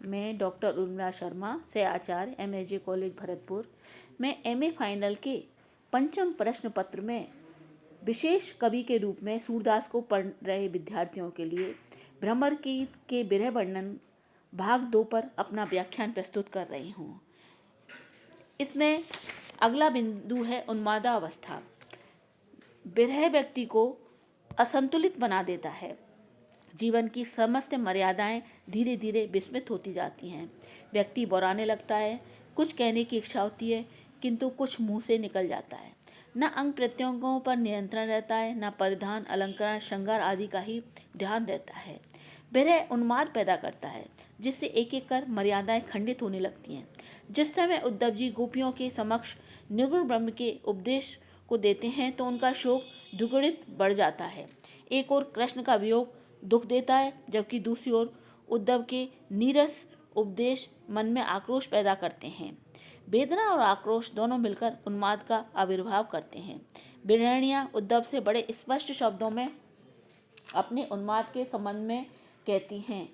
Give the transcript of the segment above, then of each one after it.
मैं डॉक्टर उर्मिला शर्मा से आचार्य MSG college Bharatpur में MA फाइनल के पंचम प्रश्न पत्र में विशेष कवि के रूप में सूरदास को पढ़ रहे विद्यार्थियों के लिए भ्रमर गीत के विरह वर्णन भाग 2 पर अपना व्याख्यान प्रस्तुत कर रही हूँ। इसमें अगला बिंदु है उन्मादावस्था। विरह व्यक्ति को असंतुलित बना देता है। जीवन की समस्त मर्यादाएं धीरे धीरे विस्मृत होती जाती हैं। व्यक्ति बौराने लगता है। कुछ कहने की इच्छा होती है किंतु कुछ मुंह से निकल जाता है। न अंग प्रत्यंगों पर नियंत्रण रहता है, न परिधान, अलंकार, श्रृंगार आदि का ही ध्यान रहता है। विरह उन्माद पैदा करता है जिससे एक एक कर मर्यादाएं खंडित होने लगती हैं। जिस समय उद्धव जी गोपियों के समक्ष निर्गुण ब्रह्म के उपदेश को देते हैं तो उनका शोक दुगुणित बढ़ जाता है। एक ओर कृष्ण का वियोग दुख देता है, जबकि दूसरी ओर उद्धव के नीरस उपदेश मन में आक्रोश पैदा करते हैं। वेदना और आक्रोश दोनों मिलकर उन्माद का आविर्भाव करते हैं। बिरहणियाँ उद्धव से बड़े स्पष्ट शब्दों में अपने उन्माद के संबंध में कहती हैं।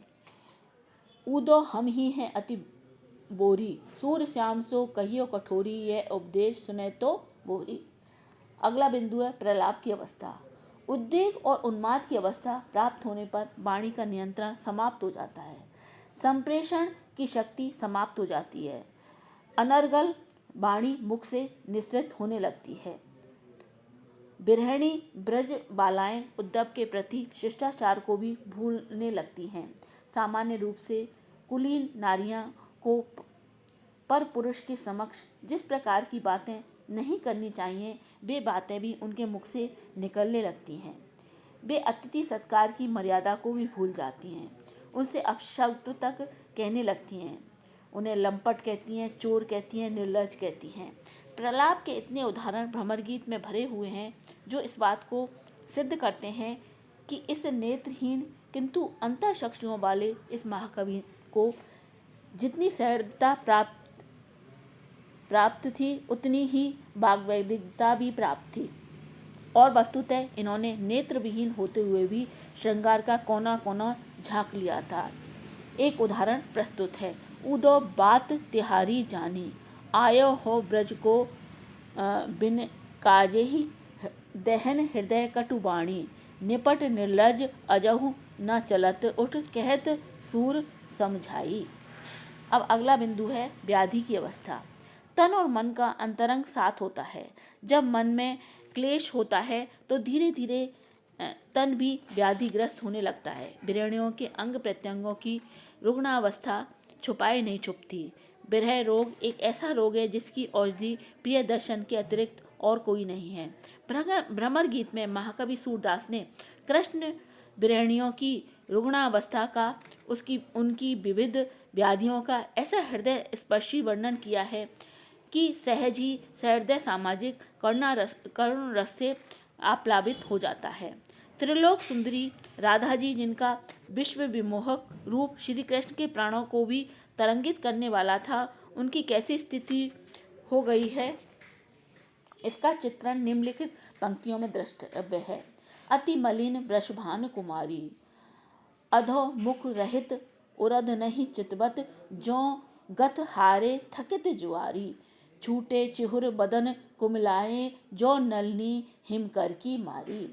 ऊदो हम ही हैं अति बोरी, सूर्य श्याम सो कहियो कठोरी, यह उपदेश सुने तो बोरी। अगला बिंदु है प्रलाप की अवस्था। उद्वेग और उन्माद की अवस्था प्राप्त होने पर वाणी का नियंत्रण समाप्त हो जाता है। संप्रेषण की शक्ति समाप्त हो जाती है। अनर्गल वाणी मुख से निःसृत होने लगती है। बिरहणी ब्रज बालाएं उद्धव के प्रति शिष्टाचार को भी भूलने लगती हैं। सामान्य रूप से कुलीन नारियां को पर पुरुष के समक्ष जिस प्रकार की बातें नहीं करनी चाहिए वे बातें भी उनके मुख से निकलने लगती हैं। वे अतिथि सत्कार की मर्यादा को भी भूल जाती हैं। उनसे अपशब्द तक कहने लगती हैं। उन्हें लंपट कहती हैं, चोर कहती हैं, निर्लज कहती हैं। प्रलाप के इतने उदाहरण भ्रमर गीत में भरे हुए हैं जो इस बात को सिद्ध करते हैं कि इस नेत्रहीन किंतु अंतःचक्षुओं वाले इस महाकवि को जितनी सहृदयता प्राप्त थी उतनी ही वाग्वैदिकता भी प्राप्त थी। और वस्तुतः इन्होंने नेत्र विहीन होते हुए भी श्रृंगार का कोना कोना झांक लिया था। एक उदाहरण प्रस्तुत है। उदो बात तिहारी जानी, आयो हो ब्रज को बिन काजे ही, दहन हृदय कटुबाणी, निपट निर्लज अजहु न चलत, उठ कहत सूर समझाई। अब अगला बिंदु है व्याधि की अवस्था। तन और मन का अंतरंग साथ होता है। जब मन में क्लेश होता है तो धीरे धीरे तन भी व्याधिग्रस्त होने लगता है। बिरहणियों के अंग प्रत्यंगों की रुग्णावस्था छुपाए नहीं छुपती। बिरह रोग एक ऐसा रोग है जिसकी औषधि प्रिय दर्शन के अतिरिक्त और कोई नहीं है। भ्रमर गीत में महाकवि सूरदास ने कृष्ण बिरहणियों की रुग्णावस्था का, उनकी विविध व्याधियों का ऐसा हृदय स्पर्शी वर्णन किया है कि सहज ही सहृदय सामाजिक करुण रस से आप्लावित हो जाता है। त्रिलोक सुंदरी राधा जी, जिनका विश्व विमोहक रूप श्री कृष्ण के प्राणों को भी तरंगित करने वाला था, उनकी कैसी स्थिति हो गई है इसका चित्रण निम्नलिखित पंक्तियों में द्रष्टव्य है। अति मलिन वृषभानु कुमारी, अधो मुख रहित उरद नहीं चितवत, जो गत हारे थकित जुआरी, छूटे चिहुर बदन कुमलाए, जो नलनी हिमकर की मारी।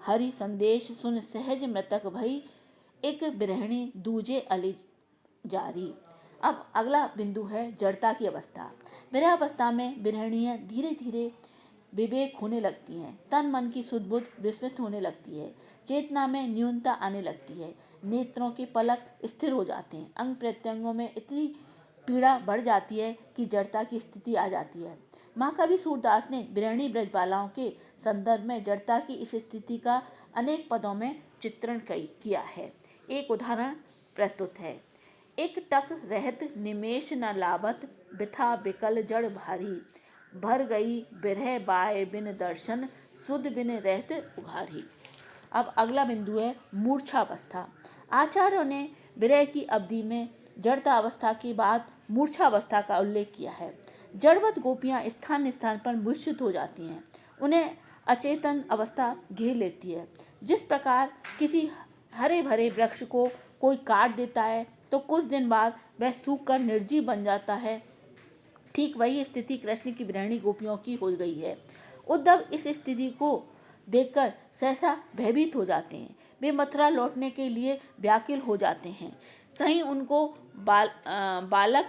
हरि संदेश सुन सहज मृतक भई, एक बिरहणी दूजे अली जारी। अब अगला बिंदु है जड़ता की अवस्था। विरहावस्था में बिरहणियां धीरे धीरे विवेक होने लगती हैं। तन मन की सुध बुध विस्मृत होने लगती है। चेतना में न्यूनता आने लगती है। नेत्रों के पलक स्थिर हो जाते हैं। अंग प्रत्यंगों में इतनी पीड़ा बढ़ जाती है कि जड़ता की स्थिति आ जाती है। महाकवि सूरदास ने बिरहणी ब्रजबालाओं के संदर्भ में जड़ता की इस स्थिति का अनेक पदों में चित्रण किया है। एक उदाहरण प्रस्तुत है। एक टक रहत निमेष न लावत, बिथा बिकल जड़ भारी, भर गई बिरह बाय बिन दर्शन, सुध बिन रहत उघारी। अब अगला बिंदु है मूर्छावस्था। आचार्यों ने विरह की अवधि में जड़ता अवस्था के बाद मूर्छावस्था का उल्लेख किया है। जड़वत गोपियां स्थान स्थान पर मूर्छित हो जाती हैं। उन्हें अचेतन अवस्था घेर लेती है। जिस प्रकार किसी हरे भरे वृक्ष को कोई काट देता है तो कुछ दिन बाद वह सूख कर निर्जीव बन जाता है। ठीक वही स्थिति कृष्ण की गृहिणी गोपियों की हो गई है। उद्धव इस स्थिति को देखकर सहसा भयभीत हो जाते हैं। वे मथुरा लौटने के लिए व्याकुल हो जाते हैं। कहीं उनको बालक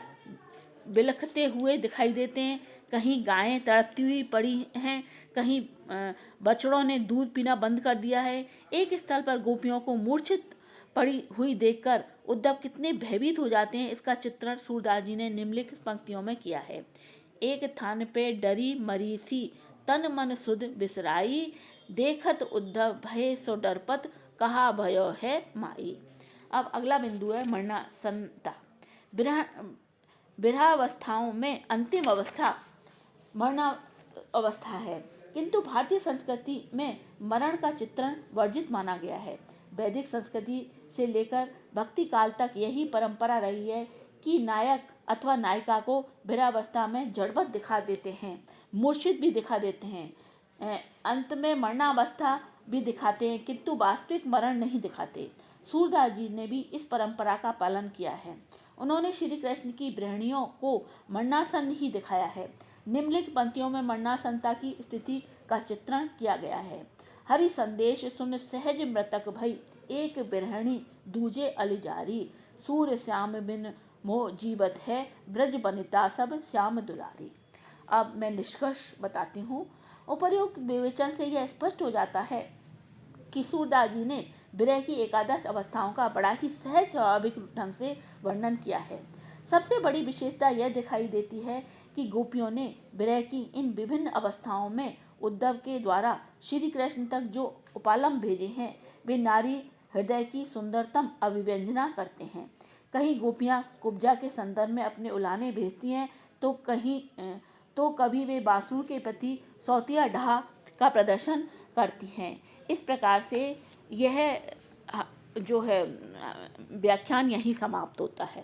बिलखते हुए दिखाई देते हैं, कहीं गायें तड़पती हुई पड़ी हैं, कहीं बछड़ों ने दूध पीना बंद कर दिया है। एक स्थल पर गोपियों को मूर्छित पड़ी हुई देखकर उद्धव कितने भयभीत हो जाते हैं, इसका चित्रण सूरदास जी ने निम्नलिखित पंक्तियों में किया है। एक थान पे डरी मरी सी, तन मन सुध बिसराई, देखत उद्धव भय सो डरपत, कहा भयो है माई। अब अगला बिंदु है मरणासन्नता। विरहावस्थाओं में अंतिम अवस्था मरणावस्था है, किंतु भारतीय संस्कृति में मरण का चित्रण वर्जित माना गया है। वैदिक संस्कृति से लेकर भक्ति काल तक यही परंपरा रही है कि नायक अथवा नायिका को विरहावस्था में जड़वत दिखा देते हैं, मूर्छित भी दिखा देते हैं, अंत में मरणावस्था भी दिखाते हैं, किंतु वास्तविक मरण नहीं दिखाते। सूरदास जी ने भी इस परंपरा का पालन किया है। उन्होंने श्री कृष्ण की गृहिणियों को मरणासन्न ही दिखाया है। निम्नलिखित पंक्तियों में मरणासन्नता की स्थिति का चित्रण किया गया है। हरि संदेश सुन सहज मृतक भई, एक बिरहणी दूजे अलिजारी, सूर्य श्याम बिन मोह जीवत है, ब्रज बनिता सब श्याम दुलारी। अब मैं निष्कर्ष बताती हूँ। उपर्युक्त विवेचन से यह स्पष्ट हो जाता है कि सूरदास जी ने विरह की एकादश अवस्थाओं का बड़ा ही सहज स्वाभाविक ढंग से वर्णन किया है। सबसे बड़ी विशेषता यह दिखाई देती है कि गोपियों ने विरह की इन विभिन्न अवस्थाओं में उद्धव के द्वारा श्री कृष्ण तक जो उपालम भेजे हैं, वे नारी हृदय की सुंदरतम अभिव्यंजना करते हैं। कहीं गोपियाँ कुब्जा के संदर्भ में अपने उलाने भेजती हैं, तो कभी वे बासुर के प्रति सौतिया ढाह का प्रदर्शन करती हैं। इस प्रकार से यह जो है व्याख्यान यहीं समाप्त होता है।